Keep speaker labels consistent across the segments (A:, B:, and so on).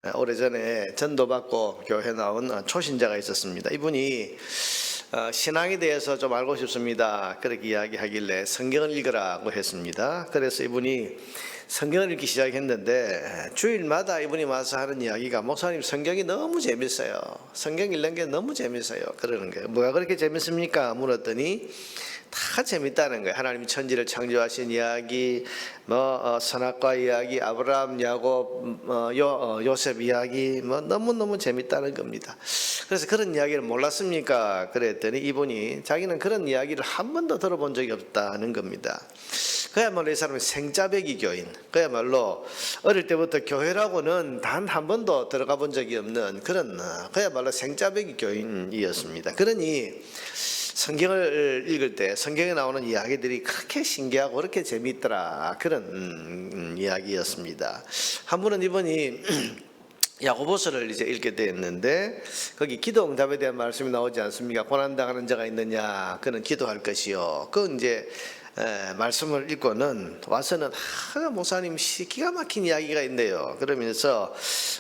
A: 오래전에 전도받고 교회 나온 초신자가 있었습니다. 이분이 신앙에 대해서 좀 알고 싶습니다. 그렇게 이야기하길래 성경을 읽으라고 했습니다. 그래서 이분이 성경을 읽기 시작했는데 주일마다 이분이 와서 하는 이야기가 목사님 성경이 너무 재밌어요. 성경 읽는 게 너무 재밌어요. 그러는 거예요. 뭐가 그렇게 재밌습니까? 물었더니 다 재밌다는 거예요. 하나님이 천지를 창조하신 이야기, 선악과 이야기, 아브라함, 야곱, 요셉 이야기, 너무너무 재밌다는 겁니다. 그래서 그런 이야기를 몰랐습니까? 그랬더니 이분이 자기는 그런 이야기를 한 번도 들어본 적이 없다는 겁니다. 그야말로 이 사람은 생짜배기 교인, 그야말로 어릴 때부터 교회라고는 단 한 번도 들어가 본 적이 없는 그런 그야말로 생짜배기 교인이었습니다. 그러니 성경을 읽을 때 성경에 나오는 이야기들이 그렇게 신기하고 그렇게 재미있더라, 그런 이야기였습니다. 한 분은 이분이 야고보서를 이제 읽게 됐는데 거기 기도 응답에 대한 말씀이 나오지 않습니까? 고난당하는 자가 있느냐, 그는 기도할 것이요. 그 이제 말씀을 읽고는 와서는 목사님 기가 막힌 이야기가 있네요. 그러면서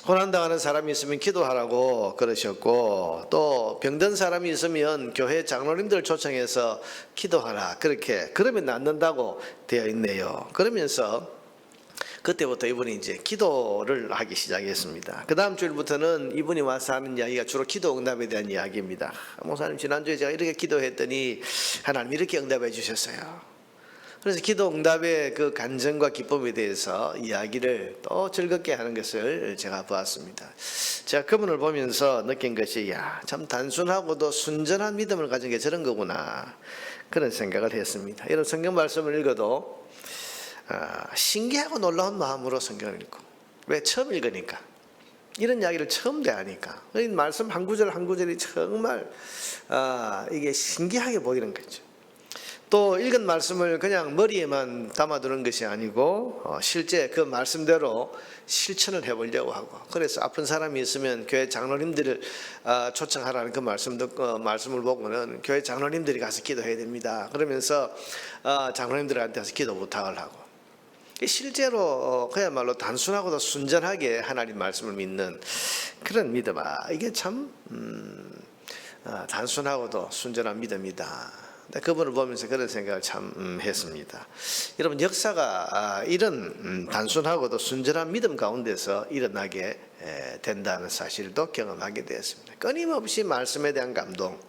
A: 고난당하는 사람이 있으면 기도하라고 그러셨고, 또 병든 사람이 있으면 교회 장로님들 초청해서 기도하라, 그렇게 그러면 낫는다고 되어 있네요. 그러면서 그때부터 이분이 이제 기도를 하기 시작했습니다. 그 다음 주일부터는 이분이 와서 하는 이야기가 주로 기도 응답에 대한 이야기입니다. 목사님 지난주에 제가 이렇게 기도했더니 하나님 이렇게 응답해 주셨어요. 그래서 기도 응답의 그 간증과 기쁨에 대해서 이야기를 또 즐겁게 하는 것을 제가 보았습니다. 제가 그분을 보면서 느낀 것이, 참 단순하고도 순전한 믿음을 가진 게 저런 거구나, 그런 생각을 했습니다. 이런 성경 말씀을 읽어도 신기하고 놀라운 마음으로 성경을 읽고, 왜? 처음 읽으니까, 이런 이야기를 처음 대하니까 이 말씀 한 구절 한 구절이 정말 이게 신기하게 보이는 거죠. 또 읽은 말씀을 그냥 머리에만 담아두는 것이 아니고 실제 그 말씀대로 실천을 해보려고 하고, 그래서 아픈 사람이 있으면 교회 장로님들을 초청하라는 그 말씀을 보고는 교회 장로님들이 가서 기도해야 됩니다. 그러면서 장로님들한테 가서 기도 부탁을 하고, 실제로 그야말로 단순하고도 순전하게 하나님 말씀을 믿는 그런 믿음, 이게 참 단순하고도 순전한 믿음이다. 그분을 보면서 그런 생각을 참 했습니다. 여러분, 역사가 이런 단순하고도 순전한 믿음 가운데서 일어나게 된다는 사실도 경험하게 되었습니다. 끊임없이 말씀에 대한 감동,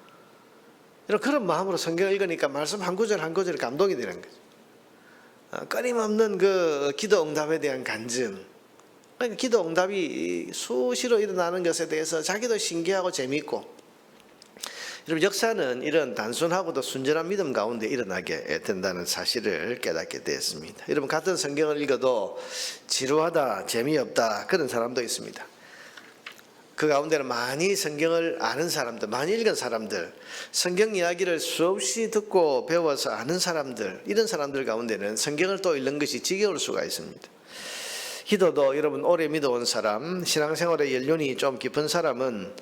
A: 그런 마음으로 성경을 읽으니까 말씀 한 구절 한 구절이 감동이 되는 거죠. 끊임없는 그 기도 응답에 대한 간증, 그러니까 기도 응답이 수시로 일어나는 것에 대해서 자기도 신기하고 재미있고, 여러분, 역사는 이런 단순하고도 순전한 믿음 가운데 일어나게 된다는 사실을 깨닫게 되었습니다. 여러분, 같은 성경을 읽어도 지루하다, 재미없다, 그런 사람도 있습니다. 그 가운데는 많이 성경을 아는 사람들, 많이 읽은 사람들, 성경 이야기를 수없이 듣고 배워서 아는 사람들, 이런 사람들 가운데는 성경을 또 읽는 것이 지겨울 수가 있습니다. 기도도 여러분, 오래 믿어온 사람, 신앙생활의 연륜이 좀 깊은 사람은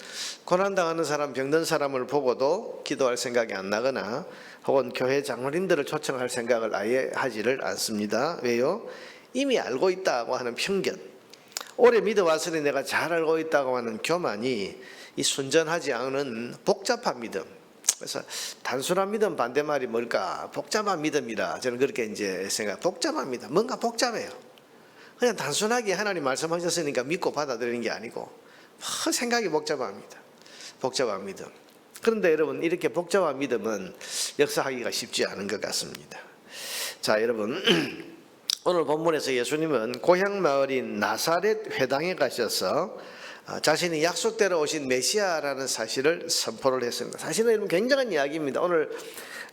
A: 고난당하는 사람, 병든 사람을 보고도 기도할 생각이 안 나거나 혹은 교회 장로님들을 초청할 생각을 아예 하지를 않습니다. 왜요? 이미 알고 있다고 하는 편견, 오래 믿어왔으니 내가 잘 알고 있다고 하는 교만이 이 순전하지 않은 복잡한 믿음, 그래서 단순한 믿음 반대말이 뭘까? 복잡한 믿음이라 저는 그렇게 이제 복잡한 믿음, 뭔가 복잡해요. 그냥 단순하게 하나님 말씀하셨으니까 믿고 받아들이는 게 아니고 생각이 복잡합니다. 복잡한 믿음. 그런데 여러분, 이렇게 복잡한 믿음은 역사하기가 쉽지 않은 것 같습니다. 자, 여러분, 오늘 본문에서 예수님은 고향 마을인 나사렛 회당에 가셔서 자신이 약속대로 오신 메시아라는 사실을 선포를 했습니다. 사실은 여러분, 굉장한 이야기입니다. 오늘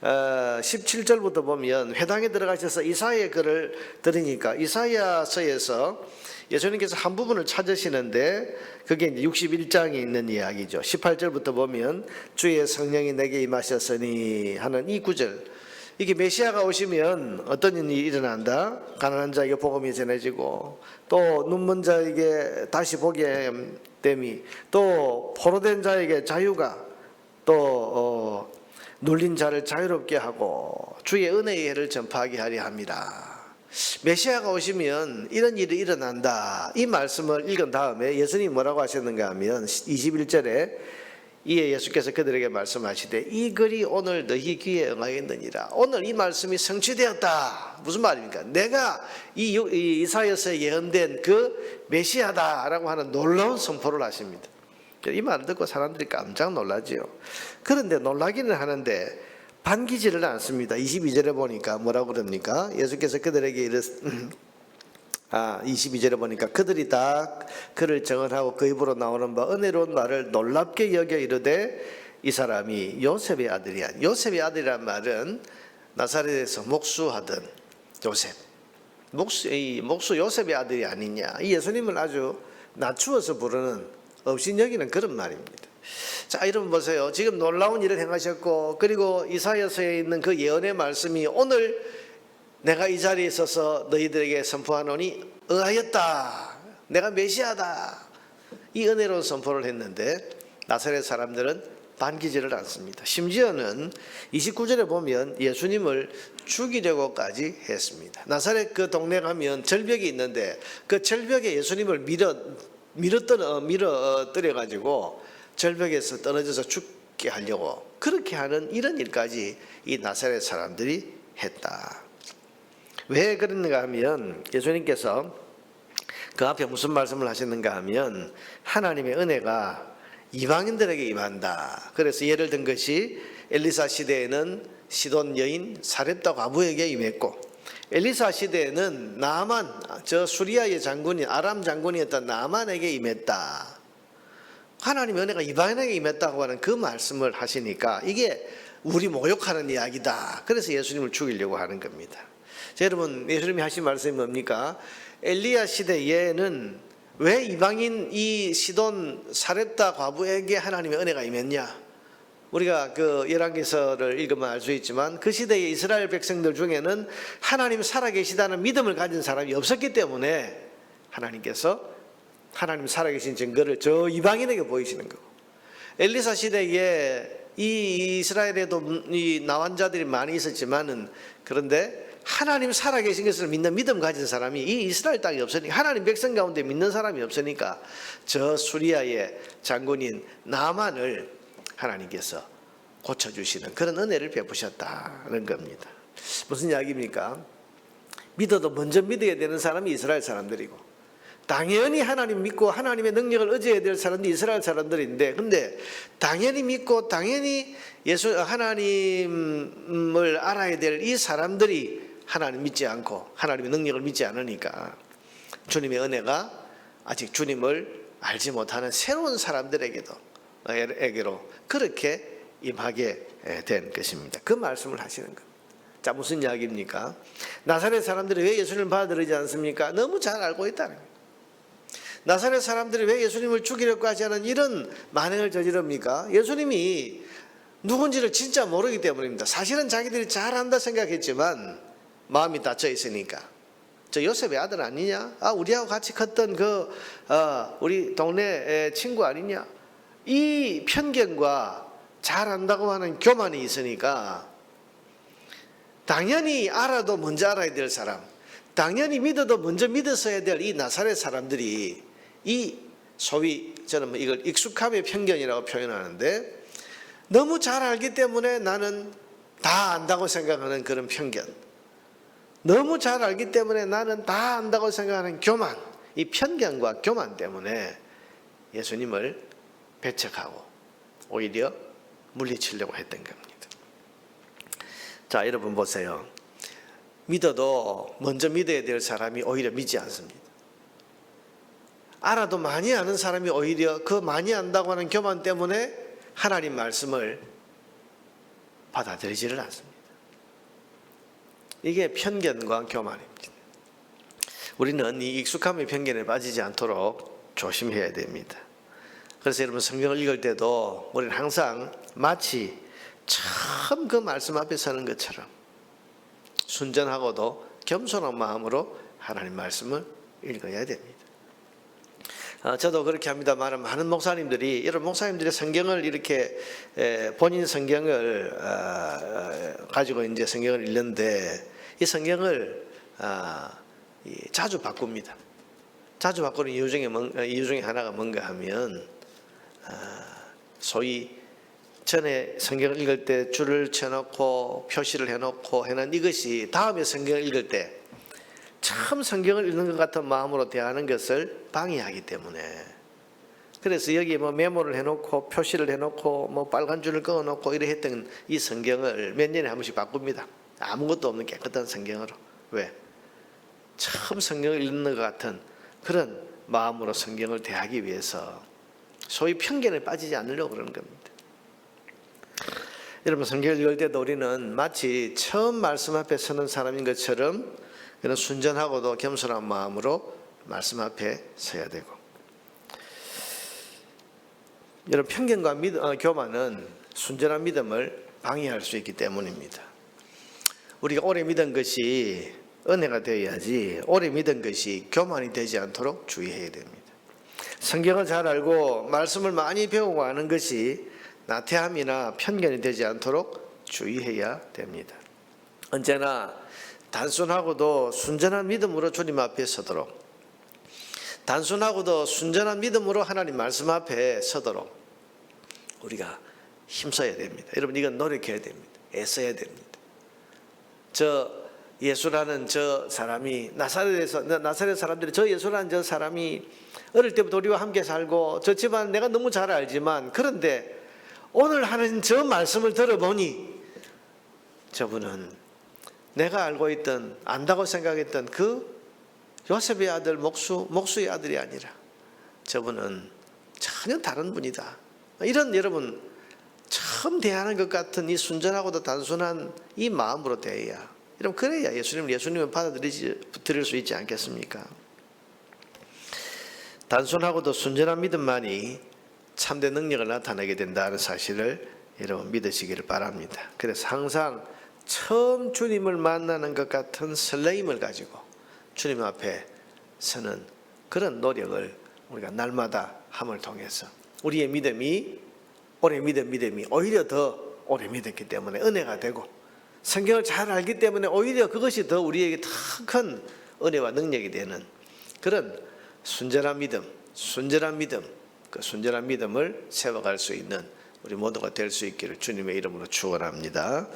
A: 17절부터 보면 회당에 들어가셔서 이사야의 글을 들으니까 이사야서에서 예수님께서 한 부분을 찾으시는데 그게 이제 61장에 있는 이야기죠. 18절부터 보면 주의 성령이 내게 임하셨으니 하는 이 구절, 이게 메시아가 오시면 어떤 일이 일어난다? 가난한 자에게 복음이 전해지고, 또 눈먼 자에게 다시 보게 됨이, 또 포로된 자에게 자유가, 또 눌린 자를 자유롭게 하고 주의 은혜의 해를 전파하게 하려 합니다. 메시아가 오시면 이런 일이 일어난다. 이 말씀을 읽은 다음에 예수님이 뭐라고 하셨는가 하면 21절에 이에 예수께서 그들에게 말씀하시되 이 글이 오늘 너희 귀에 응하였느니라. 오늘 이 말씀이 성취되었다. 무슨 말입니까? 내가 이 이사야서에 예언된 그 메시아다라고 하는 놀라운 선포를 하십니다. 이 말을 듣고 사람들이 깜짝 놀라지요. 그런데 놀라기는 하는데 반기지를 않습니다. 22절에 보니까 뭐라고 그럽니까? 예수께서 그들에게 22절에 보니까 그들이 다 그를 정언하고 그 입으로 나오는 바 은혜로운 말을 놀랍게 여겨 이르되 이 사람이 요셉의 아들이야. 요셉의 아들이란 말은 나사렛에서 목수하던 요셉, 목수 요셉의 아들이 아니냐. 이 예수님을 아주 낮추어서 부르는 업신여기는 그런 말입니다. 자, 여러분 보세요. 지금 놀라운 일을 행하셨고, 그리고 이사야서에 있는 그 예언의 말씀이 오늘 내가 이 자리에 있어서 너희들에게 선포하노니 응하였다. 내가 메시아다. 이 은혜로운 선포를 했는데 나사렛 사람들은 반기지를 않습니다. 심지어는 29절에 보면 예수님을 죽이려고까지 했습니다. 나사렛 그 동네 가면 절벽이 있는데 그 절벽에 예수님을 밀어뜨려 가지고 절벽에서 떨어져서 죽게 하려고 그렇게 하는 이런 일까지 이 나사렛 사람들이 했다. 왜 그런가 하면 예수님께서 그 앞에 무슨 말씀을 하셨는가 하면 하나님의 은혜가 이방인들에게 임한다. 그래서 예를 든 것이 엘리사 시대에는 시돈 여인 사렙다 과부에게 임했고, 엘리사 시대에는 나만, 저 수리아의 장군인 아람 장군이었던 나만에게 임했다. 하나님의 은혜가 이방인에게 임했다고 하는 그 말씀을 하시니까 이게 우리 모욕하는 이야기다. 그래서 예수님을 죽이려고 하는 겁니다. 자, 여러분, 예수님이 하신 말씀이 뭡니까? 엘리야 시대에는 왜 이방인 이 시돈 사렙다 과부에게 하나님의 은혜가 임했냐? 우리가 그 열왕기서를 읽으면 알 수 있지만 그 시대의 이스라엘 백성들 중에는 하나님 살아계시다는 믿음을 가진 사람이 없었기 때문에 하나님께서 하나님 살아계신 증거를 저 이방인에게 보이시는 거고, 엘리사 시대에 이 이스라엘에도 이 나환자들이 많이 있었지만은 그런데 하나님 살아계신 것을 믿는 믿음 가진 사람이 이 이스라엘 땅에 없으니까, 하나님 백성 가운데 믿는 사람이 없으니까 저 수리아의 장군인 나만을 하나님께서 고쳐주시는 그런 은혜를 베푸셨다는 겁니다. 무슨 이야기입니까? 믿어도 먼저 믿어야 되는 사람이 이스라엘 사람들이고, 당연히 하나님 믿고 하나님의 능력을 의지해야 될 사람들이 이스라엘 사람들인데, 근데 당연히 믿고 당연히 하나님을 알아야 될 이 사람들이 하나님 믿지 않고 하나님의 능력을 믿지 않으니까 주님의 은혜가 아직 주님을 알지 못하는 새로운 사람들에게로 그렇게 임하게 된 것입니다. 그 말씀을 하시는 겁니다. 자, 무슨 이야기입니까? 나사렛 사람들이 왜 예수님을 받아들이지 않습니까? 너무 잘 알고 있다는 거예요. 나사렛 사람들이 왜 예수님을 죽이려고 하지 않은 이런 만행을 저지릅니까? 예수님이 누군지를 진짜 모르기 때문입니다. 사실은 자기들이 잘 안다 생각했지만 마음이 닫혀 있으니까. 저 요셉의 아들 아니냐? 우리하고 같이 컸던 우리 동네 친구 아니냐? 이 편견과 잘 안다고 하는 교만이 있으니까 당연히 알아도 먼저 알아야 될 사람, 당연히 믿어도 먼저 믿었어야 될 이 나사렛 사람들이 이 소위 저는 이걸 익숙함의 편견이라고 표현하는데, 너무 잘 알기 때문에 나는 다 안다고 생각하는 그런 편견, 너무 잘 알기 때문에 나는 다 안다고 생각하는 교만, 이 편견과 교만 때문에 예수님을 배척하고 오히려 물리치려고 했던 겁니다. 자, 여러분 보세요. 믿어도 먼저 믿어야 될 사람이 오히려 믿지 않습니다. 알아도 많이 아는 사람이 오히려 그 많이 안다고 하는 교만 때문에 하나님 말씀을 받아들이지를 않습니다. 이게 편견과 교만입니다. 우리는 이 익숙함의 편견에 빠지지 않도록 조심해야 됩니다. 그래서 여러분 성경을 읽을 때도 우리는 항상 마치 처음 그 말씀 앞에 서는 것처럼 순전하고도 겸손한 마음으로 하나님 말씀을 읽어야 됩니다. 저도 그렇게 합니다만 많은 목사님들이, 여러분 목사님들이 성경을 이렇게 본인 성경을 가지고 이제 성경을 읽는데 이 성경을 자주 바꿉니다. 자주 바꾸는 이유 중에 하나가 뭔가 하면 소위 전에 성경을 읽을 때 줄을 쳐놓고 표시를 해놓고 해는 이것이 다음에 성경을 읽을 때 처음 성경을 읽는 것 같은 마음으로 대하는 것을 방해하기 때문에, 그래서 여기에 뭐 메모를 해놓고 표시를 해놓고 뭐 빨간 줄을 그어놓고 이래 했던 이 성경을 몇 년에 한 번씩 바꿉니다. 아무것도 없는 깨끗한 성경으로. 왜? 처음 성경을 읽는 것 같은 그런 마음으로 성경을 대하기 위해서 소위 편견에 빠지지 않으려고 그러는 겁니다. 여러분, 성경을 읽을 때도 우리는 마치 처음 말씀 앞에 서는 사람인 것처럼 그런 순전하고도 겸손한 마음으로 말씀 앞에 서야 되고, 여러분, 편견과 교만은 순전한 믿음을 방해할 수 있기 때문입니다. 우리가 오래 믿은 것이 은혜가 되어야지 오래 믿은 것이 교만이 되지 않도록 주의해야 됩니다. 성경을 잘 알고 말씀을 많이 배우고 아는 것이 나태함이나 편견이 되지 않도록 주의해야 됩니다. 언제나 단순하고도 순전한 믿음으로 주님 앞에 서도록, 단순하고도 순전한 믿음으로 하나님 말씀 앞에 서도록 우리가 힘써야 됩니다. 여러분, 이건 노력해야 됩니다. 애써야 됩니다. 예수라는 저 사람이 나사렛 사람들이 저 예수라는 저 사람이 어릴 때부터 우리와 함께 살고 저 집안 내가 너무 잘 알지만, 그런데 오늘 하는 저 말씀을 들어보니 저분은 내가 알고 있던 안다고 생각했던 그 요셉의 아들 목수의 아들이 아니라 저분은 전혀 다른 분이다. 이런, 여러분, 처음 대하는 것 같은 이 순전하고도 단순한 이 마음으로 대해야, 여러분, 그래야 예수님을 받아들일 수 있지 않겠습니까? 단순하고도 순전한 믿음만이 참된 능력을 나타내게 된다는 사실을 여러분 믿으시기를 바랍니다. 그래서 항상 처음 주님을 만나는 것 같은 설레임을 가지고 주님 앞에 서는 그런 노력을 우리가 날마다 함을 통해서 우리의 믿음이 오히려 더 오래 믿었기 때문에 은혜가 되고, 성경을 잘 알기 때문에 오히려 그것이 더 우리에게 더 큰 은혜와 능력이 되는 그런 순전한 믿음, 그 순전한 믿음을 세워갈 수 있는 우리 모두가 될 수 있기를 주님의 이름으로 축원합니다.